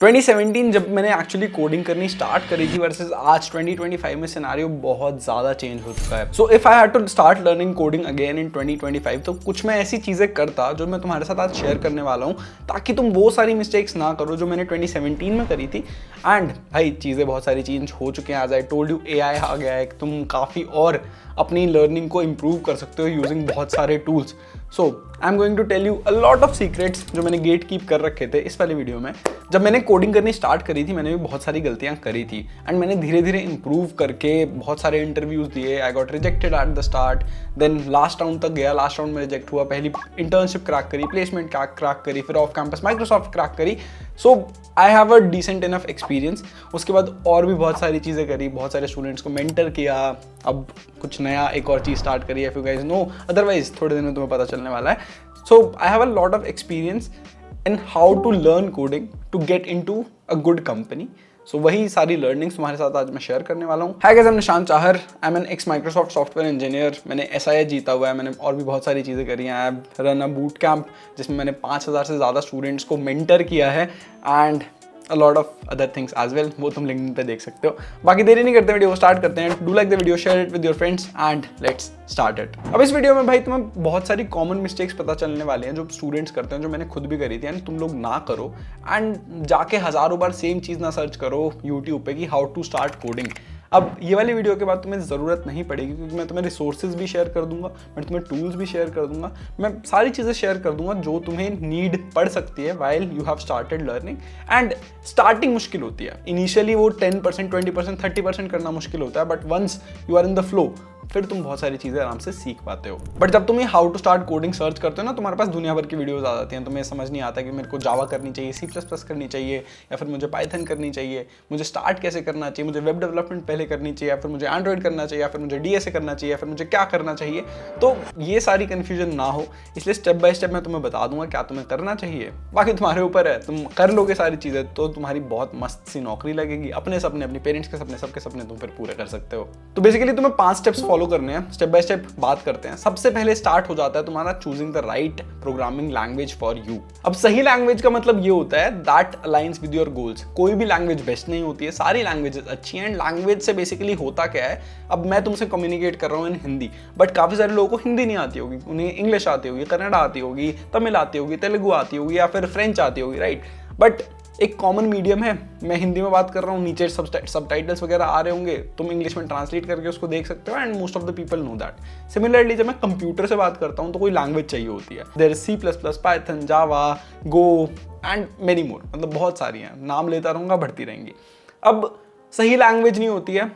2017 जब मैंने actually coding करनी स्टार्ट करी थी वर्सेस आज 2025 में सिनेरियो बहुत ज़्यादा चेंज हो चुका है। So if I had to start learning coding again in 2025 तो कुछ मैं ऐसी चीज़ें करता जो मैं तुम्हारे साथ आज शेयर करने वाला हूँ, ताकि तुम वो सारी मिस्टेक्स ना करो जो मैंने 2017 में करी थी। एंड भाई चीज़ें बहुत सारी चेंज हो चुके हैं। As I told you, AI आ गया है, तुम काफ़ी और अपनी लर्निंग को इम्प्रूव कर सकते हो यूजिंग बहुत सारे tools. So I am going to tell you a lot of secrets जो मैंने गेट कीप कर रखे थे इस वाले वीडियो में। जब मैंने कोडिंग करनी स्टार्ट करी थी मैंने भी बहुत सारी गलतियां करी थी एंड मैंने धीरे धीरे इंप्रूव करके बहुत सारे इंटरव्यूज दिए। I got rejected at the start, then last round तक गया, लास्ट राउंड में रिजेक्ट हुआ, पहली इंटर्नशिप क्रैक करी, प्लेसमेंट क्रैक करी, फिर ऑफ कैंपस माइक्रोसॉफ्ट क्रैक करी। So I have a decent enough experience. उसके बाद और भी बहुत सारी चीज़ें करी, बहुत सारे स्टूडेंट्स को मेंटर किया, अब कुछ नया एक और चीज़ स्टार्ट करी है, if you guys know, otherwise थोड़े दिन में तुम्हें पता चलने वाला है। So I have a lot of experience in how to learn coding to get into a good company. So वही सारी लर्निंग्स तुम्हारे साथ आज मैं शेयर करने वाला हूँ। Hi guys, I am Nishant Chahar, I am an ex Microsoft software engineer. मैंने SIS जीता हुआ है, मैंने और भी बहुत सारी चीज़ें करी हैं। I have run a boot camp जिसमें मैंने 5000 से ज़्यादा स्टूडेंट्स को मेंटर किया है and a lot of other things as well, वो तुम लिंक्डइन पे देख सकते हो। बाकी देरी नहीं करते, वीडियो को स्टार्ट करते हैं। Do like the video, share it with your friends and let's start it. अब इस वीडियो में भाई तुम्हें बहुत सारी कॉमन मिस्टेक्स पता चलने वाले हैं जो स्टूडेंट्स करते हैं, जो मैंने खुद भी करी थी, एंड तुम लोग ना करो एंड जाके हज़ारों बार सेम चीज़ ना सर्च करो यूट्यूब पे कि हाउ टू स्टार्ट कोडिंग। अब ये वाली वीडियो के बाद तुम्हें ज़रूरत नहीं पड़ेगी क्योंकि मैं तुम्हें रिसोर्सेज भी शेयर कर दूंगा, मैं तुम्हें टूल्स भी शेयर कर दूंगा, मैं सारी चीज़ें शेयर कर दूंगा जो तुम्हें नीड पड़ सकती है while you have started learning. And starting मुश्किल होती है, इनिशियली वो 10%, 20%, 30% करना मुश्किल होता है, but once you are in the flow फिर तुम बहुत सारी चीज़ें आराम से सीख पाते हो। बट जब तुम ये how to start coding search करते हो ना, तुम्हारे पास दुनिया भर की वीडियोस आ जाती हैं। तुम्हें समझ नहीं आता कि मेरे को जावा करनी चाहिए, C++ करनी चाहिए, या फिर मुझे पाइथन करनी चाहिए, मुझे स्टार्ट कैसे करना चाहिए, मुझे वेब डेवलपमेंट पहले करनी चाहिए, या फिर मुझे एंड्रॉइड करना चाहिए, या फिर मुझे DSA करना चाहिए, या फिर मुझे क्या करना चाहिए। तो ये सारी कन्फ्यूजन ना हो इसलिए स्टेप बाय स्टेप मैं तुम्हें बता दूंगा क्या तुम्हें करना चाहिए। बाकी तुम्हारे ऊपर है, तुम कर लोगे सारी चीज़ें तो तुम्हारी बहुत मस्त सी नौकरी लगेगी। अपने सपने, अपने पेरेंट्स के सपने, सबके सपने तुम फिर पूरे कर सकते हो। तो बेसिकली तुम्हें 5 स्टेप्स फॉलो करने हैं, स्टेप बाय स्टेप बात करते हैं। सबसे पहले स्टार्ट हो जाता है तुम्हारा choosing the right programming language for you. अब सही लैंग्वेज का मतलब ये होता है that aligns with your goals. कोई भी लैंग्वेज बेस्ट नहीं होती है, सारी लैंग्वेजेस अच्छी हैं। लैंग्वेज से बेसिकली होता क्या है, अब मैं तुमसे कम्युनिकेट कर रहा हूँ इन हिंदी, बट काफ़ी सारे लोगों को हिंदी नहीं आती होगी, उन्हें इंग्लिश आती होगी, कन्नड़ आती होगी, तमिल आती होगी, तेलुगु आती होगी, या फिर फ्रेंच आती होगी, राइट। बट एक कॉमन मीडियम है, मैं हिंदी में बात कर रहा हूँ, नीचे सबटाइटल्स वगैरह आ रहे होंगे, तुम इंग्लिश में ट्रांसलेट करके उसको देख सकते हो and most of the people know that. Similarly जब मैं कंप्यूटर से बात करता हूँ तो कोई लैंग्वेज चाहिए होती है। There is C++, Python, Java, Go and many more, मतलब बहुत सारी हैं, नाम लेता रहूँगा, बढ़ती रहेंगी। अब सही लैंग्वेज नहीं होती है,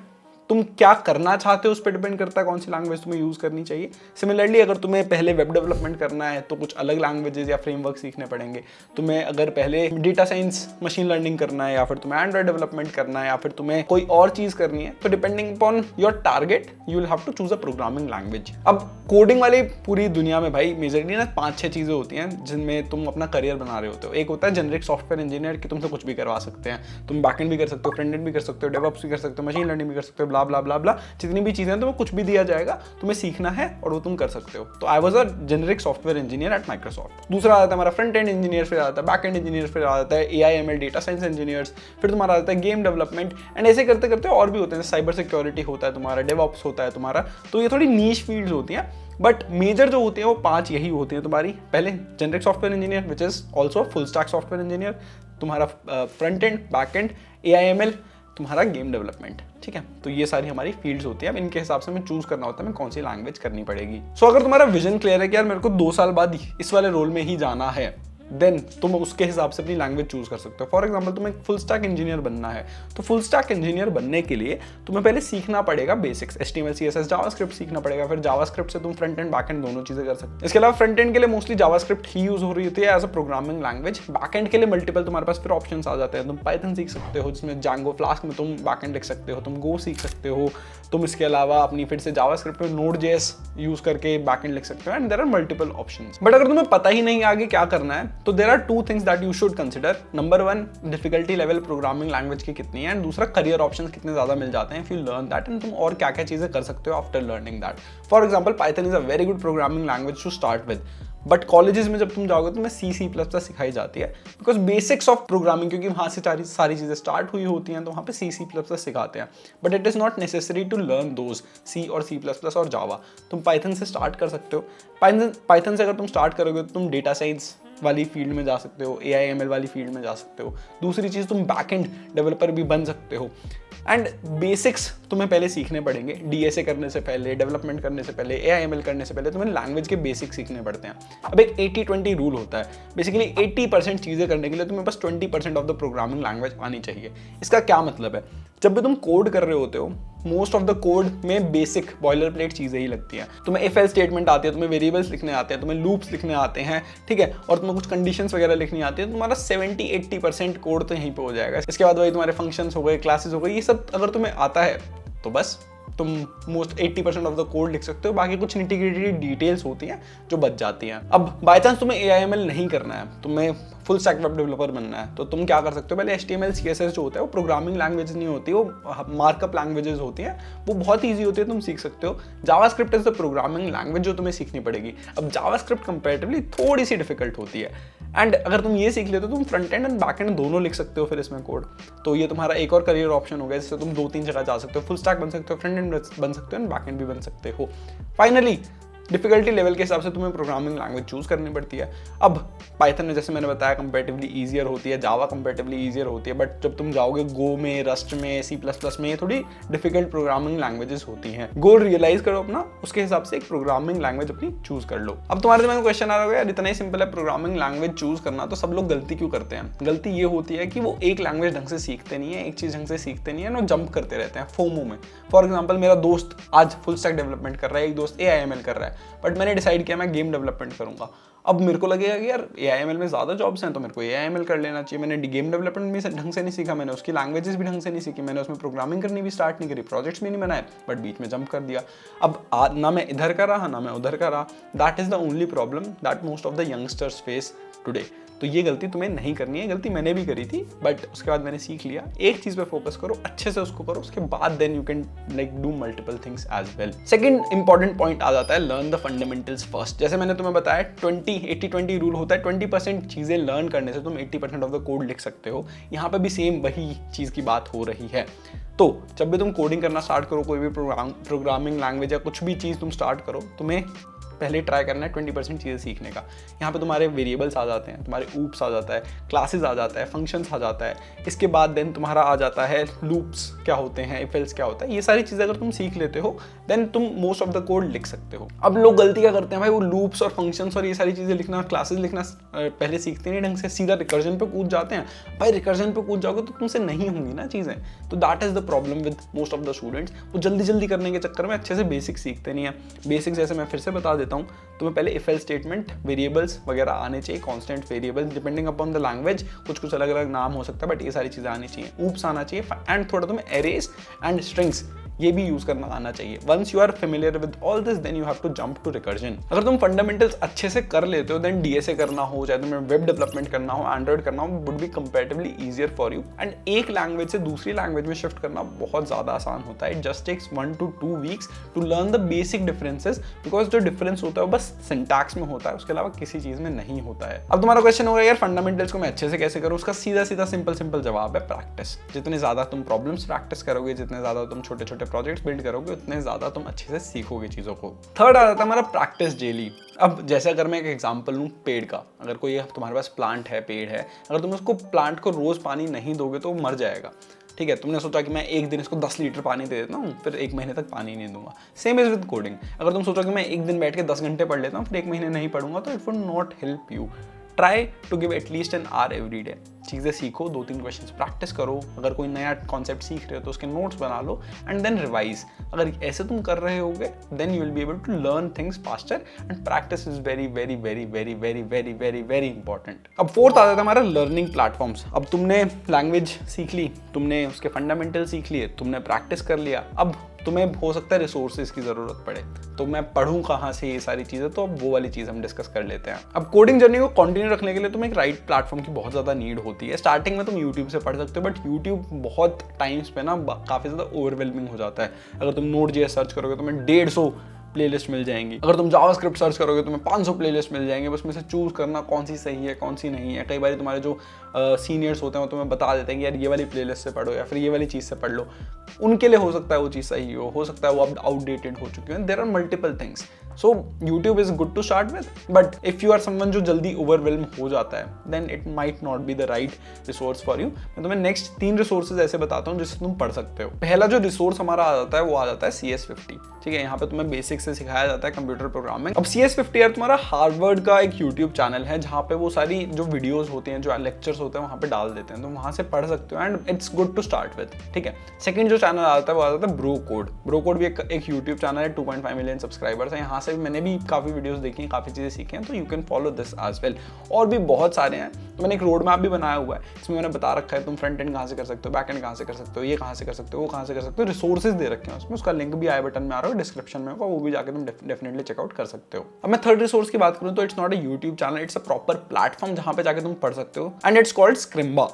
तुम क्या करना चाहते हो उस पर डिपेंड करता है कौन सी लैंग्वेज तुम्हें यूज़ करनी चाहिए। सिमिलरली अगर तुम्हें पहले वेब डेवलपमेंट करना है तो कुछ अलग लैंग्वेजेस या फ्रेमवर्क सीखने पड़ेंगे। तुम्हें अगर पहले डेटा साइंस, मशीन लर्निंग करना है, या फिर तुम्हें एंड्रॉइड डेवलपमेंट करना है, या फिर तुम्हें कोई और चीज़ करनी है, तो depending upon your target you will have to choose a programming language. अब कोडिंग वाली पूरी दुनिया में भाई मेजरली ना 5-6 चीज़ें होती हैं जिनमें तुम अपना करियर बना रहे होते हो। एक होता है जेनरिक सॉफ्टवेयर इंजीनियर कि तुमसे कुछ भी करवा सकते हैं, तुम बैकएंड भी कर सकते हो, फ्रंट एंड भी कर सकते हो, डेवऑप्स भी कर सकते हो, मशीन लर्निंग भी कर सकते हो, ब्ला ब्ला ब्ला ब्ला, जितनी भी चीज़ें तुम्हें कुछ भी दिया जाएगा, तुम्हें सीखना है और वो तुम कर सकते हो। तो I was a generic software engineer at Microsoft. दूसरा आता है हमारा फ्रंट एंड इंजीनियर, फिर आता है बैक एंड इंजीनियर, फिर आता है AI ML data science engineers, फिर तुम्हारा आता है गेम डेवलपमेंट, एंड ऐसे करते करते और भी होते हैं। साइबर सिक्योरिटी होता है तुम्हारा, डेवऑप्स होता है तुम्हारा। तो ये थोड़ी नीश फील्ड्स होती हैं, बट मेजर जो होती हैं वो 5 यही होती हैं तुम्हारी। पहले generic software engineer which is also full stack software engineer, तुम्हारा front end, back end, AI ML, तुम्हारा गेम डेवलपमेंट, ठीक है। तो ये सारी हमारी फील्ड्स होती हैं। अब इनके हिसाब से हमें चूज करना होता है मैं कौन सी लैंग्वेज करनी पड़ेगी। सो अगर तुम्हारा विजन क्लियर है कि यार मेरे को 2 साल बाद इस वाले रोल में ही जाना है, देन तुम उसके हिसाब से अपनी लैंग्वेज चूज कर सकते हो। फॉर एग्जाम्पल तुम्हें फुल स्टैक इंजीनियर बनना है, तो फुल स्टैक इंजीनियर बनने के लिए तुम्हें पहले सीखना पड़ेगा बेसिक्स, HTML CSS जावास्क्रिप्ट सीखना पड़ेगा। फिर जावास्क्रिप्ट से तुम फ्रंट एंड बैक एंड दोनों चीजें कर सकते हो। इसके अलावा फ्रंट एंड के लिए मोस्टली जावास्क्रिप्ट ही यूज हो रही होती है as a programming language. Back end के लिए मल्टीपल तुम्हारे पास फिर ऑप्शंस आ जाते हैं। तुम पाइथन सीख सकते हो जिसमें Django फ्लास्क में तुम बैक एंड लिख सकते हो, तुम Go सीख सकते हो, तुम इसके अलावा अपनी फिर से जावास्क्रिप्ट में Node.js यूज करके बैक एंड लिख सकते हो, and there are multiple options. But अगर तुम्हें पता ही नहीं आगे क्या करना है तो there are 2 things that you should consider. Number 1, difficulty level programming language की कितनी है, एंड दूसरा करियर ऑप्शंस कितने ज्यादा मिल जाते हैं if you learn that, and तुम और क्या क्या चीजें कर सकते हो after learning that. For example Python is a very good programming language to start with, but colleges में जब तुम जाओगे तो तुम्हें C++ सिखाई जाती है, बिकॉज बेसिक्स ऑफ प्रोग्रामिंग, क्योंकि वहाँ से सारी चीज़ें स्टार्ट हुई होती हैं, तो वहाँ पे C++ सिखाते हैं। But it is not necessary to learn those C और C++ और जावा। तुम पाइथन से स्टार्ट कर सकते हो। पाइथन से अगर तुम स्टार्ट करोगे तो तुम डेटा साइंस वाली फील्ड में जा सकते हो, AI/ML वाली फील्ड में जा सकते हो। दूसरी चीज़, तुम बैकएंड डेवलपर भी बन सकते हो। एंड बेसिक्स तुम्हें पहले सीखने पड़ेंगे। DSA करने से पहले, डेवलपमेंट करने से पहले, AI/ML करने से पहले तुम्हें लैंग्वेज के बेसिक्स सीखने पड़ते हैं। अब एक 80-20 रूल होता है। बेसिकली 80% चीज़ें करने के लिए तुम्हें बस 20% ऑफ द प्रोग्रामिंग लैंग्वेज आनी चाहिए। इसका क्या मतलब है? जब भी तुम कोड कर रहे होते हो, मोस्ट ऑफ द कोड में बेसिक बॉयलर प्लेट चीज़ें ही लगती हैं। तुम्हें इफ एल्स स्टेटमेंट आती है, तुम्हें वेरिएबल्स लिखने आते हैं, तुम्हें लूप्स लिखने आते हैं, ठीक है, और तुम्हें कुछ कंडीशंस वगैरह लिखनी आती है। तुम्हारा 70-80% कोड तो यहीं पे हो जाएगा। इसके बाद वही तुम्हारे फंक्शंस हो गए, क्लासेस हो गए, ये सब अगर तुम्हें आता है तो बस तुम मोस्ट 80% ऑफ द कोड लिख सकते हो। बाकी कुछ निटी-ग्रिटी डिटेल्स होती हैं जो बच जाती हैं। अब बाय चांस तुम्हें AI/ML नहीं करना है, तुम्हें फुल स्टैक वेब डेवलपर बनना है, तो तुम क्या कर सकते हो? पहले HTML CSS जो होता है वो प्रोग्रामिंग लैंग्वेज नहीं होती, वो मार्कअप लैंग्वेजेस होती हैं, वो बहुत ईजी होती है, तुम सीख सकते हो। JavaScript is the programming language जो तुम्हें सीखनी पड़ेगी। अब जावास्क्रिप्ट कंपैरेटिवली थोड़ी सी डिफिकल्ट होती है, एंड अगर तुम ये सीख लेते हो तो तुम front end and back and दोनों लिख सकते हो फिर इसमें कोड। तो ये तुम्हारा एक और करियर ऑप्शन हो गया, जिससे तुम 2-3 जगह जा सकते हो। फुल स्टैक बन सकते हो, फ्रंट एंड बन सकते हो, एंड बैक एंड भी बन सकते हो। फाइनली डिफिकल्टी लेवल के हिसाब से तुम्हें प्रोग्रामिंग लैंग्वेज चूज करनी पड़ती है। अब पाइथन में जैसे मैंने बताया कंपैरेटिवली ईजियर होती है, जावा कंपैरेटिवली ईजियर होती है, बट जब तुम जाओगे गो में, रस्ट में, C++ में, ये थोड़ी डिफिकल्ट प्रोग्रामिंग लैंग्वेजेस होती हैं। गोल रियलाइज करो अपना, उसके हिसाब से एक प्रोग्रामिंग लैंग्वेज अपनी चूज कर लो। अब तुम्हारे दिमाग में क्वेश्चन आ रहा होगा, यार इतना ही सिंपल है प्रोग्रामिंग लैंग्वेज चूज करना, तो सब लोग गलती क्यों करते हैं? गलती ये होती है कि वो एक लैंग्वेज ढंग से सीखते नहीं है, एक चीज ढंग से सीखते नहीं है, वो जंप करते रहते हैं फोमो में। फॉर एग्जाम्पल, मेरा दोस्त आज फुल स्टैक डेवलपमेंट कर रहा है, एक दोस्त AI/ML कर रहा है, बट मैंने डिसाइड किया मैं गेम डेवलपमेंट करूंगा। अब मेरे को लगेगा कि यार AI/ML में ज़्यादा जॉब्स हैं, तो मेरे को AI/ML कर लेना चाहिए। मैंने गेम डेवलपमेंट भी ढंग से नहीं सीखा, मैंने उसकी लैंग्वेजेस भी ढंग से नहीं सीखी, मैंने उसमें प्रोग्रामिंग करनी भी स्टार्ट नहीं करी, प्रोजेक्ट्स भी नहीं बनाए, बट बीच में जंप कर दिया। अब ना मैं इधर का रहा ना मैं उधर का रहा। That is the only problem that most of the youngsters face today. तो ये गलती तुम्हें नहीं करनी है, गलती मैंने भी करी थी, बट उसके बाद मैंने सीख लिया। एक चीज़ पे फोकस करो, अच्छे से उसको करो, उसके बाद then you can like do multiple things as well. Second important point आ जाता है, लर्न द फंडामेंटल्स फर्स्ट। जैसे मैंने तुम्हें बताया 20-80-20 रूल होता है। 20% चीज़ें लर्न करने से तुम 80% ऑफ द कोड लिख सकते हो। यहाँ पे भी सेम वही चीज़ की बात हो रही है। तो जब भी तुम कोडिंग करना स्टार्ट करो, कोई भी प्रोग्रामिंग लैंग्वेज या कुछ भी चीज़ तुम स्टार्ट करो, तुम्हें पहले ट्राई करना है 20% चीज़ें सीखने का। यहाँ पे तुम्हारे वेरिएबल्स आ जाते हैं, तुम्हारे ऊप्स आ जाता है, क्लासेस आ जाता है, फंक्शंस आ जाता है। इसके बाद देन तुम्हारा आ जाता है लूप्स क्या होते हैं, इफ एल्स क्या होता है। ये सारी चीज़ें अगर तुम सीख लेते हो देन तुम मोस्ट ऑफ द कोड लिख सकते हो। अब लोग गलती क्या करते हैं भाई, वो लूप्स और फंक्शंस और ये सारी चीज़ें लिखना, क्लासेस लिखना पहले सीखते नहीं ढंग से, सीधा रिकर्जन पे कूद जाते हैं। भाई रिकर्जन पे कूद जाओगे तो तुमसे नहीं होंगी ना चीज़ें। तो that is the problem with most of the students. वो जल्दी करने के चक्कर में अच्छे से बेसिक सीखते नहीं है। बेसिक्स जैसे मैं फिर से बता देता हूँ, तुम्हें पहले इफ एल्स स्टेटमेंट, वेरिएबल्स वगैरह आने चाहिए, constant variables depending upon the language, कुछ अलग अलग नाम हो सकता है, बट ये सारी चीज़ें आनी चाहिए। ऊप्स आना चाहिए, एंड थोड़ा तुम्हें एरेज एंड स्ट्रिंग्स ये भी यूज करना आना चाहिए। Once you are familiar with all this then you have to jump to recursion. अगर तुम फंडामेंटल्स अच्छे से कर लेते हो देन DSA करना हो, चाहे तुम्हें वेब डेवलपमेंट करना हो, एंड्रॉइड करना हो, would be comparatively easier for you. And एक लैंग्वेज से दूसरी लैंग्वेज में शिफ्ट करना बहुत ज़्यादा आसान होता है। It just takes 1 to 2 weeks to learn the basic differences, because जो डिफरेंस होता है वो बस सिंटैक्स में होता है, उसके अलावा किसी चीज़ में नहीं होता है। अब तुम्हारा क्वेश्चन होगा यार फंडामेंटल्स को मैं अच्छे से कैसे करूँ? उसका सीधा सिंपल जवाब है प्रैक्टिस। जितने ज़्यादा तुम प्रॉब्लम्स प्रैक्टिस करोगे, जितने ज़्यादा तुम छोटे प्रोजेक्ट्स बिल्ड करोगे, उतने ज्यादा तुम अच्छे से सीखोगे चीजों को। थर्ड आ जाता है हमारा प्रैक्टिस डेली। अब जैसे अगर मैं एक एग्जांपल लूँ पेड़ का, अगर कोई तुम्हारे पास प्लांट है, पेड़ है, अगर तुम उसको प्लांट को रोज पानी नहीं दोगे तो वो मर जाएगा। ठीक है, तुमने सोचा कि मैं एक दिन इसको 10 लीटर पानी दे देता हूँ, फिर 1 महीने तक पानी नहीं दूंगा। Same is with coding. अगर तुम सोचो कि मैं एक दिन बैठ के 10 घंटे पढ़ लेता हूँ, फिर 1 महीने नहीं पढ़ूंगा, तो it would not help you. Try to give at least an hour every day. चीज़ें सीखो, 2-3 क्वेश्चन प्रैक्टिस करो। अगर कोई नया कॉन्सेप्ट सीख रहे हो तो उसके नोट्स बना लो एंड देन रिवाइज। अगर ऐसे तुम कर रहे होगे then you will be able to learn things faster, and practice is very important. अब फोर्थ आ जाता है हमारा लर्निंग प्लेटफॉर्म्स। अब तुमने लैंग्वेज सीख ली, तुमने उसके फंडामेंटल सीख लिए, तुमने प्रैक्टिस कर लिया, अब तुम्हें हो सकता है रिसोर्सेज की ज़रूरत पड़े, तो मैं पढ़ूँ कहाँ से ये सारी चीज़ें, तो अब वो वाली चीज़ हम डिस्कस कर लेते हैं। अब कोडिंग जर्नी को कंटिन्यू रखने के लिए तुम्हें एक राइट प्लेटफॉर्म की बहुत ज़्यादा नीड होती है। स्टार्टिंग में तुम यूट्यूब से पढ़ सकते हो, बट यूट्यूब बहुत टाइम्स पे ना काफ़ी ज़्यादा ओवरवेलमिंग हो जाता है। अगर तुम Node.js सर्च करोगे तो मैं 150 प्लेलिस्ट मिल जाएंगी। अगर तुम जावास्क्रिप्ट सर्च करोगे तुम्हें 500 प्लेलिस्ट मिल जाएंगे, बस में से चूज करना कौन सी सही है कौन सी नहीं है। कई बार तुम्हारे जो सीनियर्स होते हैं वो तुम्हें बता देते हैं कि यार ये वाली प्लेलिस्ट से पढ़ो या फिर ये वाली चीज़ से पढ़ लो। उनके लिए हो सकता है वो चीज़ सही हो सकता है वो अब आउटडेटेड हो चुकी है। There are multiple things. So YouTube is good to start with, but if you are someone जो जल्दी ओवरवेल्म हो जाता है then it might not be the right resource for you. मैं तुम्हें नेक्स्ट 3 रिसोर्सेज ऐसे बताता हूँ जिससे तुम पढ़ सकते हो। पहला जो रिसोर्स हमारा आ जाता है वो आ जाता है CS50। ठीक है, यहाँ पे तुम्हें बेसिक से सिखाया जाता है कंप्यूटर प्रोग्रामिंग। अब CS50 यार तुम्हारा हार्वर्ड का एक यूट्यूब चैनल है जहाँ पे वो सारी जो वीडियोस होती हैं जो लेक्चर्स होते हैं वहाँ पे डाल देते हैं, तो वहाँ से पढ़ सकते हो and it's good to start with. ठीक है, सेकंड जो चैनल आता है वो आ जाता है ब्रो कोड। ब्रो कोड भी एक यूट्यूब चैनल है, 2.5 मिलियन सब्सक्राइबर्स है। यहाँ से मैंने भी काफ़ी वीडियोस देखी हैं, काफ़ी चीज़ें सीखी हैं, तो you can follow this as well. और भी बहुत सारे हैं, तो मैंने एक रोड मैप भी बनाया हुआ है इसमें मैंने बता रखा है तुम फ्रंट एंड कहाँ से कर सकते हो, बैक एंड कहाँ से कर सकते हो, ये कहाँ से कर सकते हो, वो कहाँ से कर सकते हो। रिसोर्सेज दे रखे हैं उसमें, उसका लिंक भी आई बटन में आ रहा है, डिस्क्रिप्शन में होगा, वो भी जाकर तुम डेफिनेटली चेकआउट कर सकते हो। अब मैं थर्ड रिसोर्स की बात करूँ तो it's not a YouTube channel, it's a proper platform जहाँ पे जाकर तुम पढ़ सकते हो एंड इट्स कॉल्ड स्क्रिम्बा।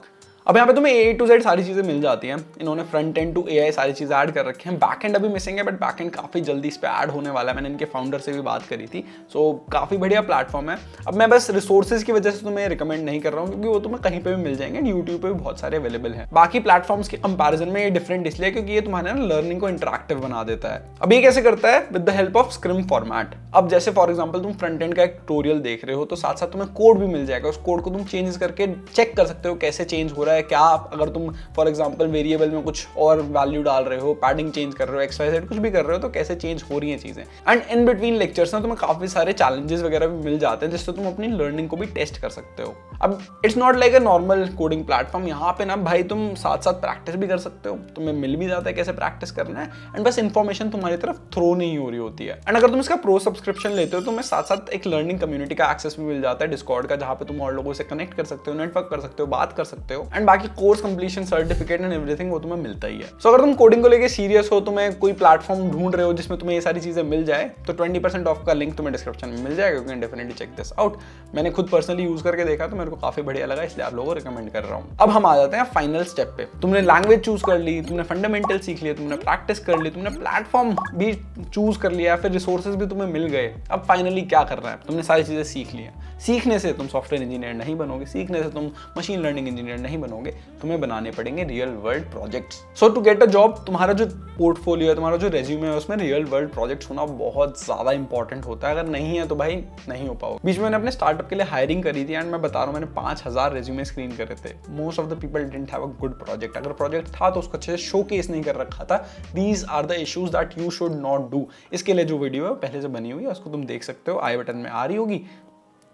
अब यहाँ पे तुम्हें A to Z सारी चीज़ें मिल जाती हैं। इन्होंने फ्रंट एंड टू AI सारी चीज़ें ऐड कर रखे हैं। बैक एंड अभी मिसिंग है, बट बैक एंड काफ़ी जल्दी इस पर ऐड होने वाला है। मैंने इनके फाउंडर से भी बात करी थी, सो काफ़ी बढ़िया प्लेटफॉर्म है। अब मैं बस रिसोर्सेज की वजह से तुम्हें रिकमेंड नहीं कर रहा हूँ क्योंकि वो तुम्हें कहीं पे भी मिल जाएंगे, यूट्यूब पे भी बहुत सारे अवेलेबल हैं। बाकी प्लेटफॉर्म्स के कंपैरिजन में ये डिफरेंट इसलिए क्योंकि ये तुम्हारे ना लर्निंग को इंटरेक्टिव बना देता है। अब ये कैसे करता है? With the help of scream format. अब जैसे फॉर एग्जाम्पल तुम फ्रंट एंड का एक ट्यूटोरियल देख रहे हो तो साथ साथ तुम्हें कोड भी मिल जाएगा। उस कोड को तुम चेंजेस करके चेक कर सकते हो कैसे चेंज हो रहा है, क्या अगर तुम फॉर एग्जांपल वेरिएबल में कुछ और वैल्यू डाल रहे हो, पैडिंग चेंज कर रहे हो, XYZ कुछ भी कर रहे हो तो कैसे चेंज हो रही हैं चीजें। एंड इन बिटवीन लेक्चर्स ना तुम्हें काफी सारे चैलेंजेस वगैरह भी मिल जाते हैं जिससे तुम अपनी लर्निंग को भी टेस्ट कर सकते हो। अब it's not like a normal coding platform, यहाँ पे ना भाई तुम साथ साथ प्रैक्टिस भी कर सकते हो, तुम्हें मिल भी जाता है कैसे प्रैक्टिस करना है एंड बस इन्फॉर्मेशन तुम्हारी तरफ थ्रो नहीं हो रही होती है। एंड अगर तुम इसका प्रो सब्सक्रिप्शन लेते हो तो तुम्हें साथ साथ एक लर्निंग कम्युनिटी का एक्सेस भी मिल जाता है डिस्कॉर्ड का, जहाँ पे तुम और लोगों से कनेक्ट कर सकते हो, नेटवर्क कर सकते हो, बात कर सकते हो एंड बाकी course completion certificate and everything वो तुम्हें मिलता ही है। सो अगर तुम कोडिंग को लेके सीरियस हो, तुम्हें कोई प्लेटफॉर्म ढूंढ रहे हो जिसमें तुम्हें ये सारी चीजें मिल जाए, तो 20% ऑफ का लिंक तुम्हें डिस्क्रिप्शन में मिल जाएगा। You can definitely check this out. मैंने खुद पर्सनली यूज करके देखा तो मेरे को काफी बढ़िया लगा, इसलिए आप लोगों को रिकमेंड कर रहा हूँ। अब हम आ जाते हैं फाइनल स्टेप पे। तुमने लैंग्वेज चूज कर ली, तुमने फंडामेंटल सीख लिया, तुमने प्रैक्टिस कर ली, तुमने प्लेटफॉर्म भी चूज कर लिया, फिर रिसोर्सेज भी तुम्हें मिल गए। अब फाइनली क्या करना है? तुमने सारी चीजें सीख ली हैं। सीखने से तुम सॉफ्टवेयर इंजीनियर नहीं बनोगे, सीखने से तुम मशीन लर्निंग इंजीनियर नहीं बनोगे, तुम्हें बनाने पड़ेंगे real world projects. So to get a job तुम्हारा जो पोर्टफोलियो है, तुम्हारा जो रेज्यूमे है, उसमें रियल वर्ल्ड प्रोजेक्ट्स होना बहुत ज्यादा इंपॉर्टेंट होता है। अगर नहीं है तो भाई नहीं हो पाओगे। बीच में मैंने अपने स्टार्टअप के लिए हायरिंग करी थी एंड मैं बता रहा हूँ मैंने 5000 रेज्यूमे स्क्रीन करे थे। Most of the people didn't have a good project. अगर प्रोजेक्ट था तो उसको अच्छे से शोकेस नहीं कर रखा था। These are the issues that you should not do. इसके लिए जो वीडियो है पहले से बनी हुई है, उसको तुम देख सकते हो, आई बटन में आ रही होगी।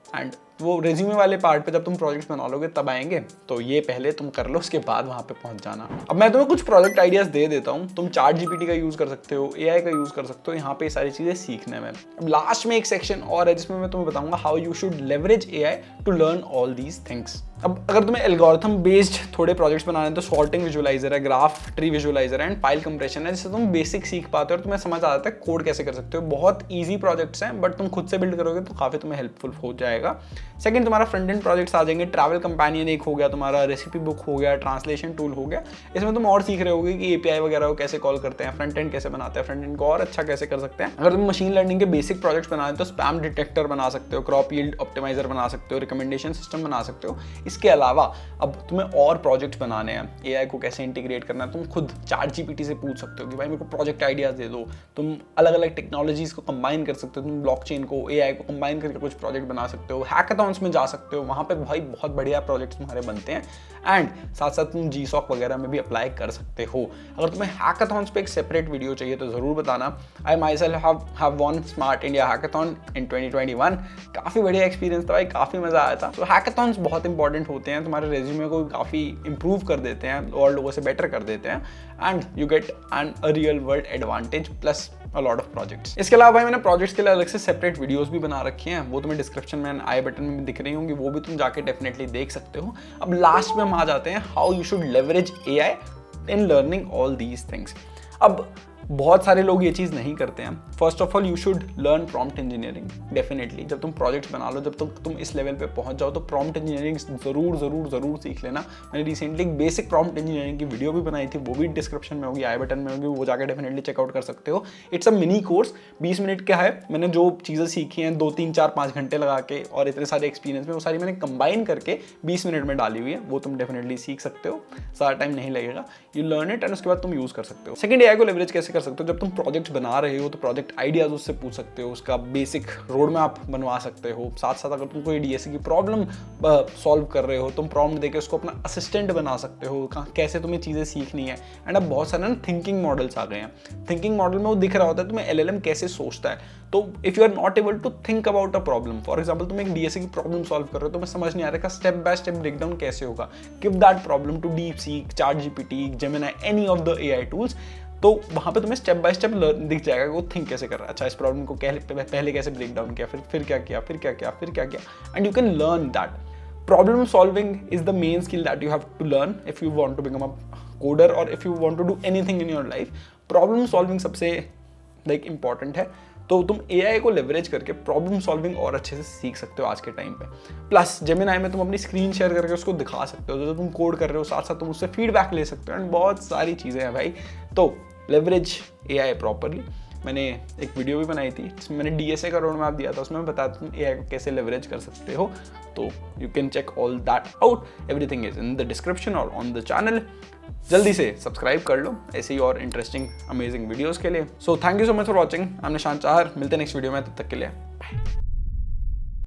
एंड वो रेज्यूमे वाले पार्ट पे जब तुम प्रोजेक्ट्स बना लोगे तब आएंगे, तो ये पहले तुम कर लो, उसके बाद वहां पे पहुंच जाना। अब मैं तुम्हें कुछ प्रोजेक्ट आइडियाज दे देता हूँ। तुम ChatGPT का यूज कर सकते हो, AI का यूज कर सकते हो यहाँ पे सारी चीजें सीखने में। अब लास्ट में एक सेक्शन और है जिसमें मैं तुम्हें बताऊंगा how you should leverage AI to learn all these things. अब अगर तुम्हें एल्गोरिथम बेस्ड थोड़े प्रोजेक्ट्स बनाने हैं तो सॉर्टिंग विजुअलाइजर है, ग्राफ ट्री विजुअलाइजर है एंड फाइल कंप्रेशन है, जिससे तुम बेसिक सीख पाते हो और तुम्हें समझ आ जाता है कोड कैसे कर सकते हो। बहुत ईजी प्रोजेक्ट्स हैं, बट तुम खुद से बिल्ड करोगे तो काफी तुम्हें हेल्पफुल हो जाएगा। सेकंड तुम्हारा फ्रंट एंड प्रोजेक्ट्स आ जाएंगे। ट्रैवल कंपेनियन एक हो गया, तुम्हारा रेसिपी बुक हो गया, ट्रांसलेशन टूल हो गया। इसमें तुम और सीख रहे होगे कि API वगैरह को कैसे कॉल करते हैं, फ्रंट एंड कैसे बनाते हैं, फ्रंट एंड को और अच्छा कैसे कर सकते हैं। अगर तुम मशीन लर्निंग के बेसिक प्रोजेक्ट्स बना रहे हो तो स्पैम डिटेक्टर बना सकते हो, क्रॉप यील्ड ऑप्टिमाइजर बना सकते हो, रिकमेंडेशन सिस्टम बना सकते हो। इसके अलावा अब तुम्हें और प्रोजेक्ट्स बनाने हैं, AI को कैसे इंटीग्रेट करना है, तुम खुद ChatGPT से पूछ सकते हो कि भाई मेरे को प्रोजेक्ट आइडियाज दे दो। तुम अलग अलग टेक्नोलॉजीज को कंबाइन कर सकते हो, तुम ब्लॉकचेन को AI को कंबाइन करके कुछ प्रोजेक्ट बना सकते हो। हैकाथॉन्स में जा सकते हो, वहाँ पे भाई बहुत बढ़िया प्रोजेक्ट्स तुम्हारे बनते हैं। एंड साथ साथ तुम GSOC वगैरह में भी अप्लाई कर सकते हो। अगर तुम्हें हैकाथॉन्स पे एक सेपरेट वीडियो चाहिए तो जरूर बताना। I myself have won Smart India Hackathon in 2021। काफ़ी बढ़िया एक्सपीरियंस था भाई, काफ़ी मज़ा आया था। तो हैकाथॉन्स बहुत इंपॉर्टेंट होते हैं, तुम्हारे रेज्यूमे को काफ़ी इंप्रूव कर देते हैं और लोगों से बेटर कर देते हैं and you get an a real world advantage plus a lot of projects. इसके अलावा भाई मैंने प्रोजेक्ट्स के लिए अलग से सेपरेट वीडियोस भी बना रखी हैं, वो तुम्हें डिस्क्रिप्शन में आई बटन में दिख रही होंगी, वो भी तुम जाके डेफिनेटली देख सकते हो। अब लास्ट में हम आ जाते हैं how you should leverage AI in learning all these things. अब बहुत सारे लोग ये चीज़ नहीं करते हैं। First of all you should learn prompt engineering definitely. जब तुम प्रोजेक्ट्स बना लो, जब तक तुम इस लेवल पे पहुंच जाओ तो प्रॉम्प्ट इंजीनियरिंग ज़रूर सीख लेना। मैंने रिसेंटली एक बेसिक प्रॉम्प्ट इंजीनियरिंग की वीडियो भी बनाई थी, वो भी डिस्क्रिप्शन में होगी, आई बटन में होगी, वो जाकर डेफिनेटली चेकआउट कर सकते हो। It's a mini course, 20 minute का है। मैंने जो चीज़ें सीखी हैं 2, 3, 4, 5 घंटे लगा के और इतने सारे एक्सपीरियंस में, वो सारी मैंने कंबाइन करके 20 मिनट में डाली हुई है। वो तुम डेफिनेटली सीख सकते हो, ज़्यादा टाइम नहीं लगेगा। यू लर्न इट एंड उसके बाद तुम यूज़ कर सकते हो। सेकंड, एआई को लेवरेज कैसे कर सकते हो? जब तुम प्रोजेक्ट्स बना रहे हो तो प्रोजेक्ट आइडियाज उससे पूछ सकते हो, उसका बेसिक रोड मैप बनवा सकते हो। साथ साथ अगर तुम कोई डीएसए की प्रॉब्लम सॉल्व कर रहे हो, तुम प्रॉम्प्ट देके उसको अपना असिस्टेंट बना सकते हो, कैसे तुम्हें चीज़ें सीखनी है। एंड अब बहुत सारे ना थिंकिंग मॉडल्स आ गए हैं। थिंकिंग मॉडल में वो दिख रहा होता है तुम्हें एलएलएम कैसे सोचता है। तो if you are not able to think about a problem, for example तुम एक डीएसए की प्रॉब्लम सॉल्व कर रहे हो, तुम्हें समझ नहीं आ रहा स्टेप बाय स्टेप ब्रेकडाउन कैसे होगा, give that problem to DeepSeek, ChatGPT, Gemini, any of the AI tools. तो वहाँ पे तुम्हें स्टेप बाय स्टेप दिख जाएगा कि वो थिंक कैसे कर रहा है। अच्छा, इस प्रॉब्लम को पहले कैसे ब्रेक डाउन किया, फिर क्या किया, फिर क्या किया, and you can learn that. Problem solving is the main skill that you have to learn if you want to become a coder और if you want to do anything in your life. Problem solving सबसे important है। तो तुम AI को leverage करके problem solving और अच्छे से सीख सकते हो आज के टाइम पे। प्लस जेमिनी में तुम अपनी स्क्रीन शेयर करके उसको दिखा सकते हो, जो तुम कोड कर रहे हो, साथ साथ तुम उससे फीडबैक ले सकते हो एंड बहुत सारी चीज़ें हैं भाई। तो लेवरेज एआई प्रॉपरली। मैंने एक वीडियो भी बनाई थी जिसमें मैंने डीएसए का रोड मैप दिया था, उसमें मैं बताता हूँ एआई को कैसे लेवरेज कर सकते हो। तो you can check all that out, everything is in the description और ऑन द चैनल। जल्दी से सब्सक्राइब कर लो ऐसे ही और इंटरेस्टिंग अमेजिंग वीडियोस के लिए। So thank you so much for watching. I am Nishant Chahar, मिलते हैं नेक्स्ट वीडियो में, तब तक के लिए बाय।